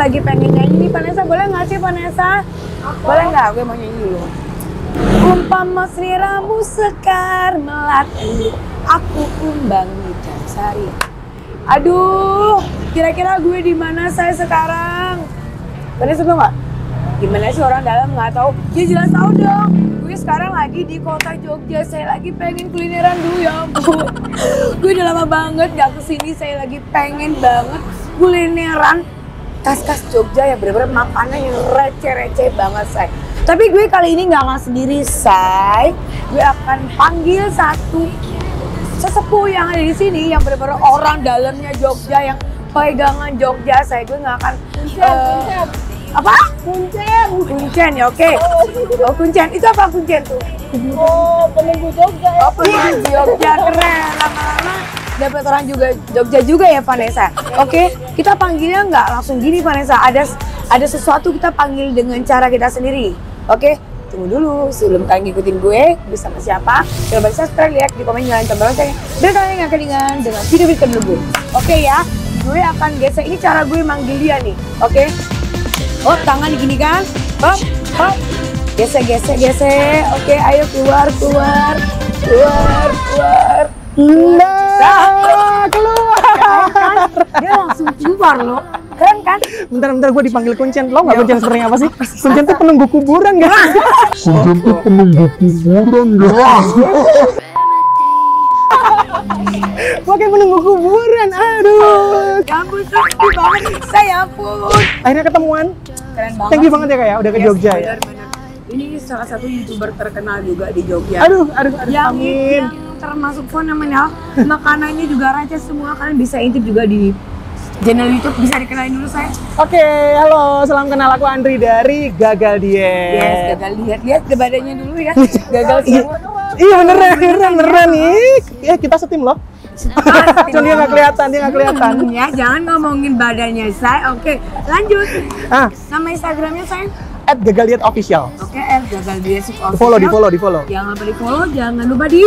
lagi pengen nyanyi nih Vanessa, boleh nggak sih Vanessa? Boleh nggak? Gue mau nyanyi dulu. Umpama sliramu sekar melati, aku kumbang dan sari. Aduh, kira-kira gue di mana saya sekarang? Vanessa tau nggak? Gimana sih orang dalam nggak tahu? Ya jelas tahu dong. Gue sekarang lagi di kota Jogja. Saya lagi pengen kulineran dulu ya ampun. Gue udah lama banget gak kesini. Saya lagi pengen banget kulineran khas-khas Jogja yang bener-bener makanan yang receh-receh banget say. Tapi gue kali ini nggak akan sendiri say. Gue akan panggil satu sesepuh yang ada di sini yang bener-bener orang dalamnya Jogja, yang pegangan Jogja say. Gue nggak akan apa? Kuncen ya, oke. Oh, kuncen. Itu apa kuncen tuh? Oh, penunggu Jogja ya. Oh, penunggu Jogja, keren. Lama-lama dapat orang juga Jogja juga ya Vanessa. Oke, kita panggilnya nggak langsung gini Vanessa. Ada sesuatu kita panggil dengan cara kita sendiri. Oke, tunggu dulu sebelum kalian ngikutin gue bersama siapa. Jangan lupa subscribe, like, di komen, nyalain tombol lonceng. Dan kalian nggak ketinggalan dengan video-video terbaru gue. Oke ya, gue akan gesek. Ini cara gue manggil dia nih. Oke. Oh, tangan gini kan? Hop, hop. Gesek. Oke, ayo keluar. Nah, keluar. Kan? Dia langsung keluar loh. Keren kan? Bentar, gue dipanggil kuncen. Lo nggak kuncen sebenarnya apa sih? Kuncen tuh penunggu kuburan guys. Oke, penunggu kuburan. Aduh. Ya ampun, sedih banget. Saya ampun. Akhirnya ketemuan. Keren banget. Thank you banget ya kak ya, udah ke Jogja ya. Bener. Ini salah satu YouTuber terkenal juga di Jogja. Aduh, Yang amin. termasuk fenomenal. Makanannya juga receh semua. Kalian bisa intip juga di channel YouTube. Bisa dikenalin dulu saya. Oke, halo, salam kenal, aku Andri dari Gagal Diet. Yes, gagal diet. Lihat ke badannya dulu ya. Gagal semua. Iya beneran nih. Ya kita setim loh. Cuma dia nggak kelihatan. Ya, jangan ngomongin badannya saya. Oke, lanjut. Nama Instagramnya saya? @gagaldietofficial. Oke, gagal diet official. Di follow. Jangan lupa di follow, jangan lupa di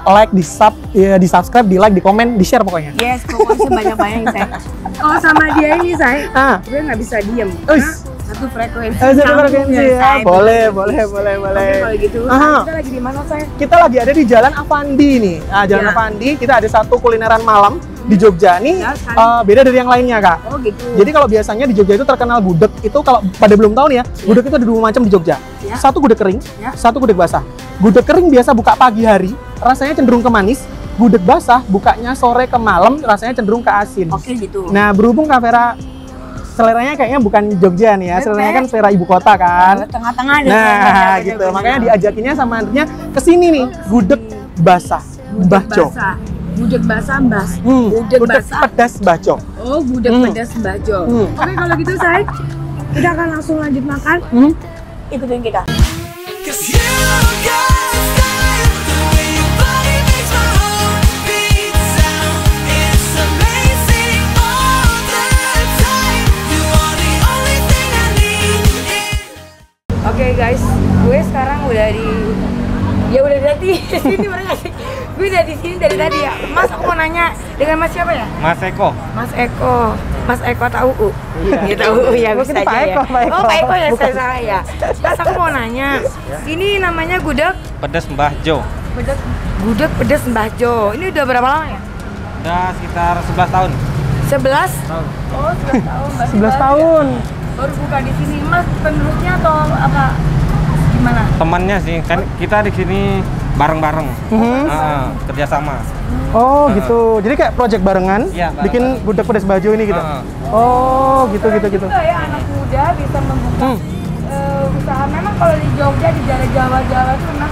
like, di subscribe, di like, di komen, di share pokoknya. yes, pokoknya banyak saya. Kalau sama dia ini saya, gue nggak bisa diem. Satu frekuensi. Ya. Boleh. Oke, kalau gitu, kita lagi di mana saya? Kita lagi ada di Jalan Avandi nih. Nah, Jalan Avandi, kita ada satu kulineran malam di Jogja nih. Beda dari yang lainnya kak. Oh gitu. Jadi kalau biasanya di Jogja itu terkenal gudeg. Itu kalau pada belum tahu nih ya, gudeg itu ada dua macam di Jogja. Satu gudeg kering, satu gudeg basah. Gudeg kering biasa buka pagi hari, rasanya cenderung ke manis. Gudeg basah bukanya sore ke malam, rasanya cenderung ke asin. Oke gitu. Nah, berhubung Kak Vera seleranya kayaknya bukan Jogja nih ya, seleranya kan selera ibu kota kan. Tengah-tengah deh. Nah, gitu. Makanya diajakinnya sama Andrinya ke sini nih, gudeg basah, Mbahjo. Gudeg basah, Gudeg pedas Mbahjo. Oh, gudeg pedas Mbahjo. Oke, kalau gitu saya kita akan langsung lanjut makan. Ikutin kita. Oke guys, gue sekarang udah di sini mereka sih. Gue udah di sini dari tadi ya. Mas, aku mau nanya dengan Mas siapa ya? Mas Eko. Mas Eko tahu. Iya tahu ya, bisa aja ya. Oh, Pak Eko ya, saya salah ya. Mas, aku mau nanya. Ini namanya gudeg Pedas Mbahjo. Gudeg pedas Mbahjo. Ini udah berapa lama ya? Udah sekitar 11 tahun. 11 tahun. Oh, 11 tahun. 11 tahun. Baru buka di sini. Mas penerusnya atau apa? Gimana? Temannya sih, kan kita di sini bareng-bareng. Kerjasama. Oh, gitu. Jadi kayak project barengan, Iya, bikin gudeg pedas Mbahjo ini gitu. Oh, gitu. Juga ya anak muda bisa membuka usaha. Memang kalau di Jogja, di daerah Jawa itu memang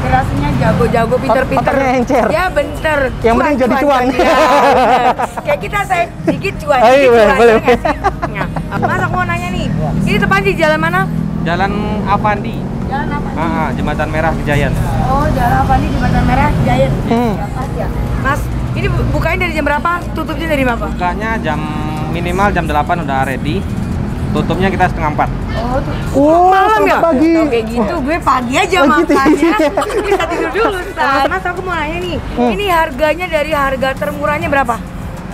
kreasinya jago-jago, pinter-pinter. Otaknya encer. Ya bener. Yang penting jadi cuan. Ya, kayak kita saya dikit cuan. Ayo, boleh. Nah, Mas, aku mau nanya nih. Ini tepat di jalan mana? Jalan Avandi. Jalan apa? Jembatan Merah Kejayan. Oh, Jalan Avandi, Jembatan Merah Kejayan. Ya, pas ya. Mas, ini bukanya dari jam berapa? Tutupnya dari berapa? Bukanya minimal jam 8 udah ready. Tutupnya kita setengah 4. Oh, malam ya? Pagi. Tuh, kayak gitu, gue pagi aja makannya. Bisa tidur dulu, Stan. Mas, aku mau nanya nih. Ini harganya dari harga termurahnya berapa?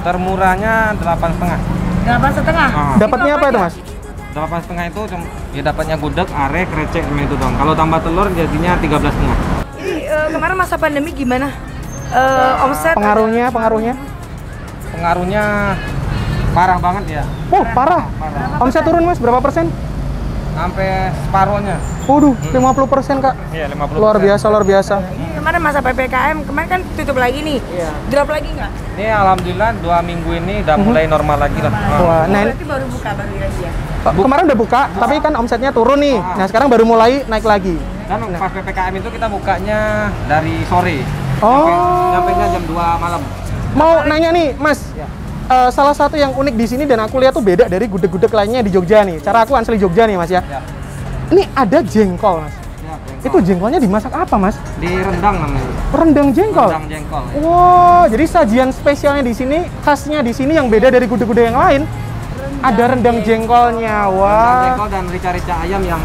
Termurahnya 8,5. 8,5. Dapatnya apa itu, Mas? 8,5 itu ya dapatnya gudeg, are, krecek cuma itu doang. Kalau tambah telur jadinya 13,5. Ini kemarin masa pandemi gimana? Omset Pengaruhnya Pengaruhnya parah banget ya. Oh, parah. Omset turun, Mas, berapa persen? Sampai separuhnya. Waduh, 50%, Kak. Iya, 50%. Luar biasa. ini kemarin masa PPKM, kemarin kan tutup lagi nih. Iya. Drop lagi nggak? Ini alhamdulillah 2 minggu ini udah mulai normal lagi lah. Wah, nah, Berarti baru buka lagi ya? kemarin udah buka, tapi kan omsetnya turun nih. Nah, sekarang baru mulai naik lagi. Dan pas PPKM itu kita bukanya dari sore. Oh. Nyampainya jam 2 malam. Mau nanya nih, Mas. Ya. Salah satu yang unik di sini dan aku lihat tuh beda dari gudeg-gudeg lainnya di Jogja nih. Cara aku asli Jogja nih, Mas ya. Ya. Ini ada jengkol, Mas. Ya, jengkol. Itu jengkolnya dimasak apa, Mas? Di rendang namanya. Rendang jengkol. Rendang jengkol. Wow, jadi sajian spesialnya di sini, khasnya di sini yang beda dari gudeg-gudeg yang lain. Ada rendang jengkolnya. Rendang Wah. jengkol dan rica-rica ayam yang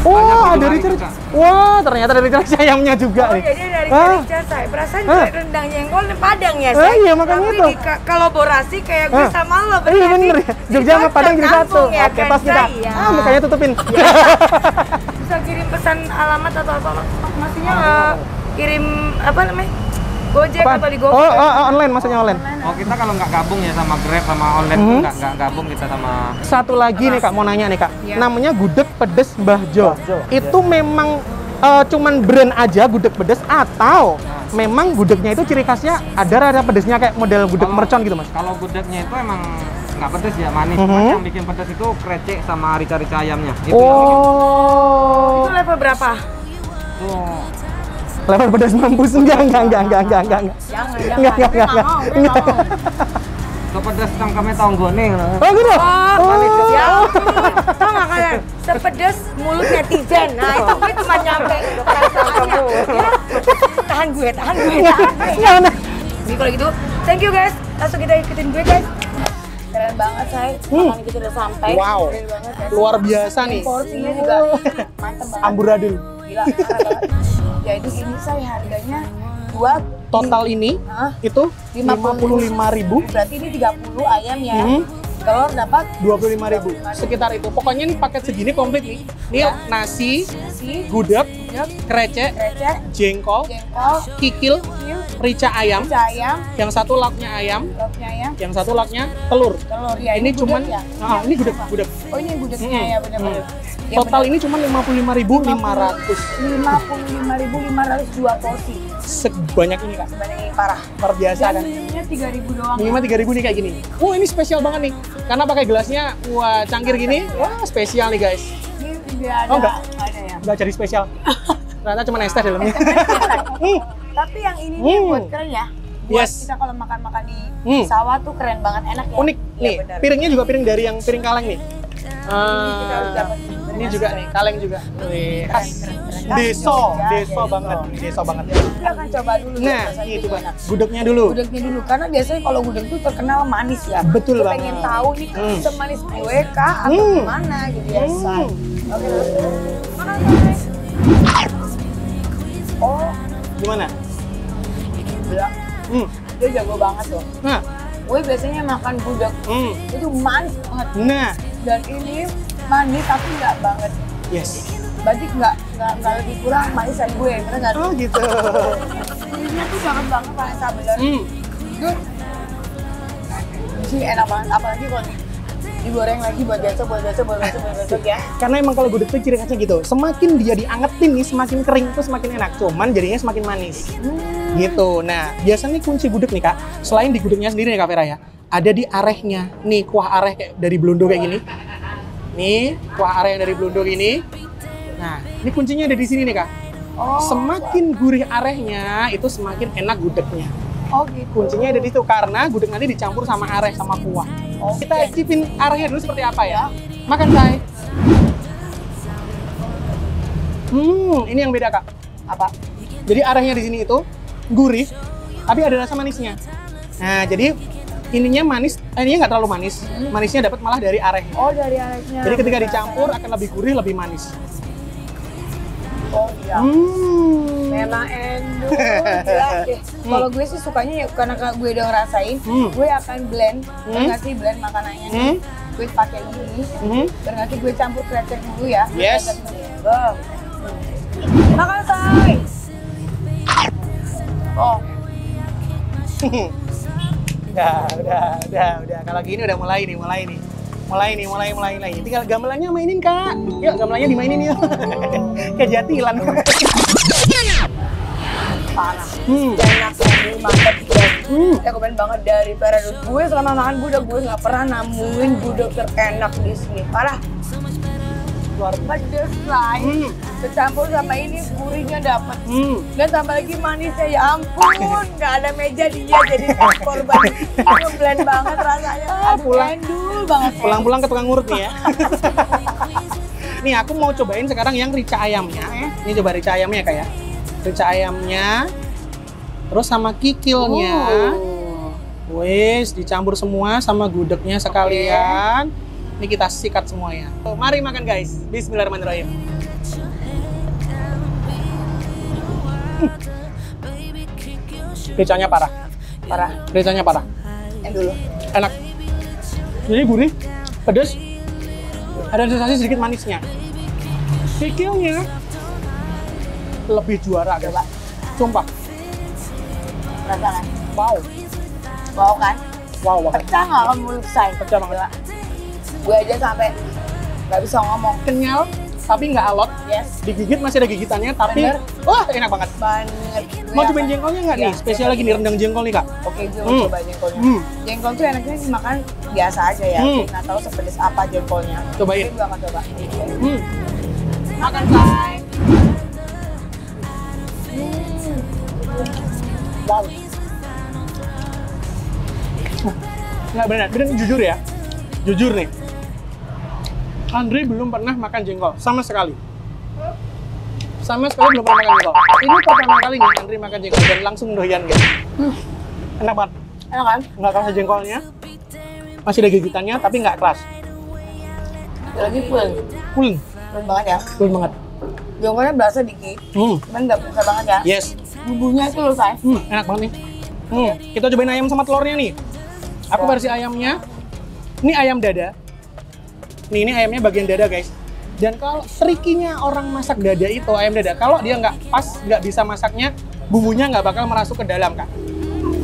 Oh, banyak ada digemari rica. juga. Wah, ternyata ada rica ayamnya juga Oh, nih. jadi dari Ah. rica saya. Perasaan Ah. rendang jengkol di Padang ya, Ah, Say? iya, makanya Tapi itu. kolaborasi kayak gue Ah. sama lo. Iya bener ya, Jogja sama Padang jadi satu. Ya, Oke, pas kita. Iya. Mukanya tutupin. Bisa kirim pesan alamat atau apa? Maksudnya kirim apa namanya? Gojek Apaan? atau di Oh, GoFood? online, maksudnya online. Oh, kita kalau nggak gabung ya sama Grab sama online tuh nggak gabung kita sama. Satu lagi nih Kak, mau nanya nih Kak. Iya. Namanya gudeg pedes Mbah Jo. Itu memang cuman brand aja gudeg pedes atau memang gudegnya itu ciri khasnya ada rada pedesnya kayak model gudeg mercon gitu, Mas? Kalau gudegnya itu emang nggak pedes ya, manis. Mhm. Cuman yang bikin pedes itu krecek sama rica-rica ayamnya. Itu yang bikin Oh. Itu level berapa? tuh. Level pedas mampus enggak. Jangan, Enggak. Itu pedes cangkemnya tonggone. Oh gitu. Oh, ya. Tau nggak kalian? Sepedes mulut netizen. Nah, itu gue cuma nyampe perasaannya. Ya. Tahan gue. Jangan. Jadi kalau gitu, thank you guys. Langsung kita ikutin gue guys. Keren banget, Say. Makanan kita udah sampai. Wow. Keren banget, guys. Luar biasa nih. Porsinya juga mantep banget. Amburadul. Gila, keren banget. Jadi ini Say harganya buat Total ini Hah? itu 55.000. berarti ini 30 ayam ya. Hmm. Telur dapat 25.000 sekitar itu. Pokoknya ini paket segini komplit nih. Ini nasi, nasi, gudeg, krecek, receh, jengkol, jengkol, kikil, rica ayam. rica ayam, Yang satu lauknya ayam, lauknya ayam, yang satu lauknya telur. telur ya. Ini gudeg cuman ya. ini gudeg. Oh ini gudegnya ya benar-benar. Ya, Total ini cuma 55.500. 55.500 dua porsi. Sebanyak ini Kak. Sebenarnya ini parah. Luar biasa Dan kan. minimnya 3.000 doang. Minimal 3.000 nih kayak gini. Oh ini spesial banget nih. Karena pakai gelasnya wah cangkir gini. Wah spesial nih guys. Ini tidak ada. Oh, enggak. Nggak ada ya. Nggak jadi spesial. Ternyata cuma es teh dalamnya. Tapi yang ini nih buat keren ya. Buat Yes. kita kalau makan-makan di Hmm. sawah tuh keren banget, enak ya. Unik Iya, nih. benar. Piringnya juga piring dari yang piring kaleng nih. Kita harus dapat Ini juga nih, kaleng juga. Wih, khas deso banget. Deso banget. Kita akan coba dulu. ya, Nah, rasanya ini gimana. coba gudegnya dulu. Gudegnya dulu, karena biasanya kalau gudeg tuh terkenal manis ya. Betul Kita banget. pengen tahu nih semanis kue kah atau gimana gitu ya. Say. Oke. Makan guys. Oh, Gimana? gila. Dia jago banget loh. Nah, Gue biasanya makan gudeg itu manis banget. nah, Dan ini manis tapi nggak banget. yes. Berarti nggak lebih kurang manisan gue, bener nggak? Oh gitu. Ini tuh banget banget rasa bener. Itu sih enak banget, apalagi kalau digoreng lagi buat besok ya. Karena emang kalau gudeg tuh ciri khasnya gitu. Semakin dia diangetin nih, semakin kering tuh semakin enak. Cuman jadinya semakin manis. Gitu. Nah, biasanya kunci gudeg nih Kak, selain di gudegnya sendiri nih Kak Vera ya, ada di arehnya. Nih, kuah areh kayak dari Blondo kayak gini. Nih, kuah areh yang dari Blondo gini. Nah, ini kuncinya ada di sini nih Kak. Oh, Semakin gurih arehnya, itu semakin enak gudegnya. oh gitu. Kuncinya ada di situ karena gudeg nanti dicampur sama areh sama kuah. Oke. Kita cicipin arehnya dulu seperti apa ya. Makan Say. Ini yang beda Kak. Apa? Jadi arehnya di sini itu gurih, tapi ada rasa manisnya. Nah, jadi ininya manis, ininya nggak terlalu manis. Manisnya dapat malah dari areh. Oh dari arahnya. Jadi ketika dicampur akan lebih gurih, lebih manis. Oh iya. Memang endul. Gila deh. Kalau gue sih sukanya ya karena gue udah ngerasain, gue akan blend, ngasih blend makanannya nih. Gue pakai gini, dan nanti gue campur krecek dulu ya. Yes. Makan say. Oh. udah. Kalau gini udah mulai nih. Mulai. Tinggal gamelannya mainin, Kak. Yuk, gamelannya dimainin yuk. Kayak jatilan. Parah. Enak banget, mantap guys. Rekomen banget dari Paradise. Gue selama makan gudeg gue nggak pernah nemuin gudeg terenak di sini. Parah. Luar pedes lah. Bercampur sama ini gurihnya dapet. Dan tambah lagi manisnya, ya ampun. Nggak ada meja dia jadi korban. Blend banget rasanya. Aduh, endul banget. Pulang-pulang ke tukang urut nih ya. Nih aku mau cobain sekarang yang rica ayamnya. Ini coba rica ayamnya kayak. Rica ayamnya. Terus sama kikilnya. Wes, dicampur semua sama gudegnya sekalian. Ini kita sikat semuanya. Mari makan guys. Bismillahirrahmanirrahim. Ricanya parah. Ricanya parah. Dulu. Enak. Jadi gurih, pedas, ada sensasi sedikit manisnya. Kikilnya lebih juara guys. Sumpah. Rasakan. Wow. Wow kan? Wow banget. Pecah nggak kan mulut saya? Pecah banget. Gue aja sampai nggak bisa ngomong. Kenyal, tapi nggak alot. Yes. Digigit masih ada gigitannya, tapi Bener. wah enak banget. Banget. Mau cobain jengkolnya nggak nih? Ya, Spesial lagi nih rendang jengkol nih Kak. Oke, gue mau coba jengkolnya. Jengkol tuh enaknya dimakan biasa aja ya. Nggak tahu sepedes apa jengkolnya. Cobain. Gue akan coba. Makan say. Wow. Nggak benar, jujur ya. Jujur nih. Andre belum pernah makan jengkol sama sekali. Belum pernah makan jengkol. Ini pertama kali nih Andre makan jengkol dan langsung doyan guys. Enak banget. Enak kan? Nggak kerasa jengkolnya. Masih ada gigitannya tapi nggak keras. Lagi full. Full Banget ya. Full banget. Jengkolnya berasa dikit. Cuman nggak berasa banget ya. Yes. Bumbunya itu loh say. Enak banget nih. Kita cobain ayam sama telurnya nih. Aku versi ayamnya. Ini ayam dada. Nih, ini ayamnya bagian dada guys. Dan kalau trikinya orang masak dada itu ayam dada, kalau dia nggak pas, nggak bisa masaknya, bumbunya nggak bakal merasuk ke dalam Kak.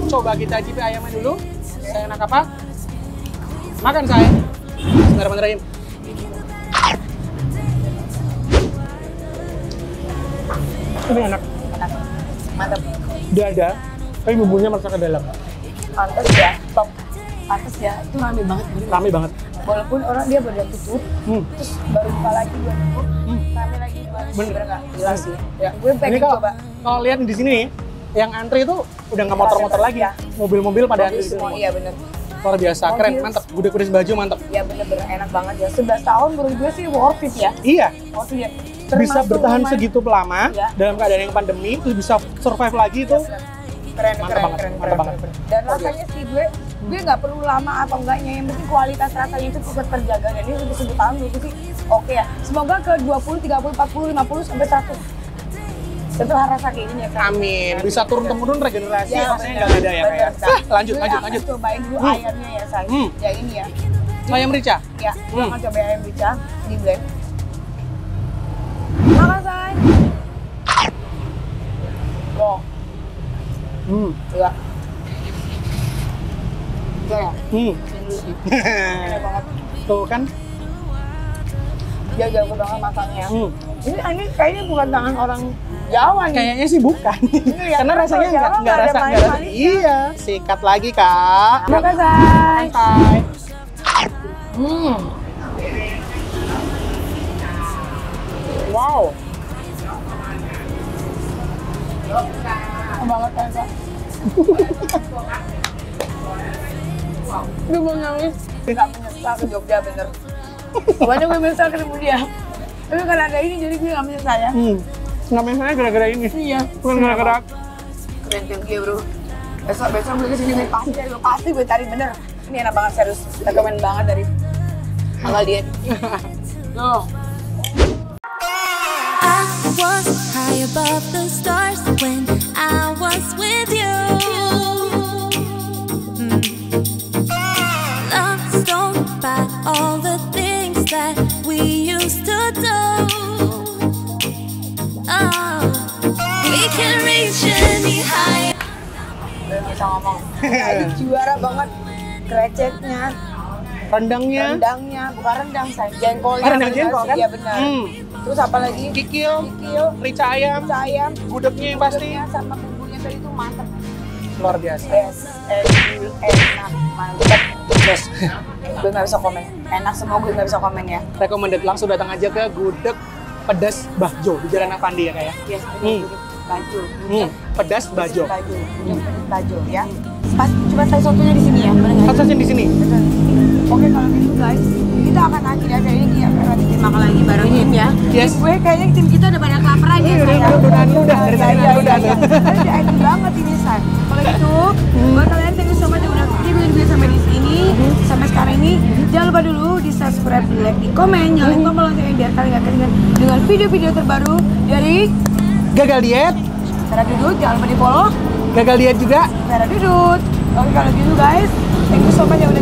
Coba kita cicipi ayamnya dulu. Saya enak apa? Makan saya. Bismillahirrahmanirrahim. Ini enak. Mantap. Dada, tapi bumbunya merasuk ke dalam. Pantes ya. Top. Pantes ya. Itu rame banget. Rame banget. Walaupun orang dia baru tutup, terus baru buka lagi buat tutup, rame lagi buat Bener nggak? Gila sih. Ya. Gue pengen Ini coba. Kalau lihat di sini nih, yang antri itu udah nggak motor-motor lagi, Ya. mobil-mobil pada antri di Semua sini. iya bener. Luar biasa, keren, mantap. Gudeg-gudeg baju mantap. Ya bener-bener enak banget ya. 11 tahun menurut gue sih worth it ya. Iya, Worth it ya. bisa Termasuk bertahan lumayan- segitu lama Iya. dalam keadaan yang pandemi, terus bisa survive lagi itu. Keren, Mantap banget, mantap banget. Dan rasanya sih gue nggak perlu lama atau enggaknya, yang penting kualitas rasanya itu tetap terjaga. Dan ini untuk 10 tahun menurut gue sih oke ya. Semoga ke 20, 30, 40, 50 sampai 100. Setelah rasa kayak gini ya kan. Amin, bisa turun-temurun regenerasi, Ya, rasanya bener, nggak ada ya kayak. bener. Lanjut. Gue akan cobain dulu ayamnya ya say. Ya ini ya. Ayam rica. Ya, gue akan cobain ayam rica di blend. Makan say. Wow. Ya. Ya. Enak banget. Tuh kan. Dia jago banget masaknya. Ini kayaknya bukan tangan orang Jawa nih. Kayaknya sih bukan. Ya, Karena rasanya Jawa nggak rasa. manis-manisnya. Iya, sikat lagi Kak. Makan say. Santai. Wow. Banget kan Kak. Gue mau nangis. Gak menyesal ke Jogja bener. Pokoknya gue menyesal ketemu dia. Tapi karena ada ini jadi gue gak menyesal ya. Nggak misalnya gara-gara ini. Iya. Bukan gara-gara. Keren ya bro. Besok gue kesini pasti gue cari bener. Ini enak banget serius. Rekomen banget dari Anggal Diet. Tuh. was high above the stars when I was with you. Lost by all the things that we used to do. Oh, we can reach any higher. Udah nggak usah ngomong. Tadi juara banget. Kreceknya, rendangnya, bukan rendang saya, jengkolnya. Oh, rendang jengkol kan? Iya benar. Terus apa lagi? Kikil, rica ayam, gudegnya yang pasti. Gudegnya sama bumbunya tadi itu mantep. Luar biasa. Enak, mantep. Terus, gue nggak bisa komen. Enak semua, gue nggak bisa komen ya. Recommended, langsung datang aja ke Gudeg Pedas Bahjo di Jalan Avandi ya kayak. Yes, Bahjo. Pedas Bahjo. Bahjo ya. Pas cuma satu-satunya di sini ya. Satu-satunya di sini. Oke, kalau gitu guys, kita akan akhiri acara ini ya. Kita makan lagi barengin ya. Yes. Gue kayaknya tim kita udah pada kelaparan ya. Udah dari tadi udah. Udah enak banget ini say. Kalau gitu, buat kalian thank you so much udah ikutin video sampai di sini, sampai sekarang ini. Jangan lupa dulu di subscribe, di like, di komen, nyalain tombol loncengnya biar kalian gak ketinggalan dengan video-video terbaru dari Gagal Diet. Vera Dudut. Jangan lupa di follow Gagal Diet juga. Vera Dudut. Oke, kalau gitu guys, thank you so much ya udah